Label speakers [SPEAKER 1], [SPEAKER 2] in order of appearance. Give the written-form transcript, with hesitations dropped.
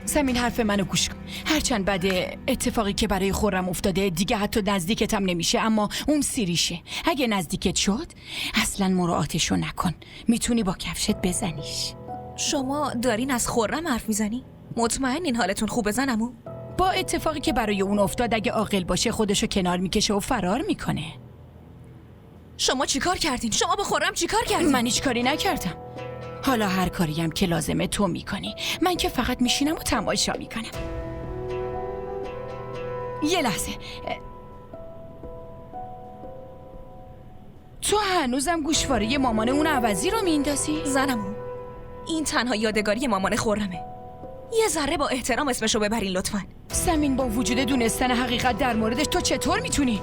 [SPEAKER 1] سمین حرف منو گوش کن. هرچند بده اتفاقی که برای خورم افتاده دیگه حتی نزدیکت هم نمیشه، اما اون سیریشه. اگه نزدیکت شد اصلا مراعاتشو نکن، میتونی با کفشت بزنیش.
[SPEAKER 2] شما دارین از خورم حرف میزنی؟ مطمئنین حالتون خوبه زنمو؟
[SPEAKER 1] با اتفاقی که برای اون افتاد اگه عاقل باشه خودشو کنار میکشه و فرار میکنه.
[SPEAKER 2] شما چیکار کردین؟ شما با خورم چیکار کردین؟
[SPEAKER 1] من هیچ کاری نکردم. حالا هر کاری هم که لازمه تو میکنی، من که فقط میشینم و تماشا میکنم. یه لحظه، تو هنوزم گوشواره مامان اون عوضی رو میندازی؟
[SPEAKER 2] زنمو، این تنها یادگاری مامان خورمه. یه ذره با احترام اسمشو ببرین لطفاً.
[SPEAKER 1] سمین، با وجود دونستن حقیقت در موردش تو چطور میتونی؟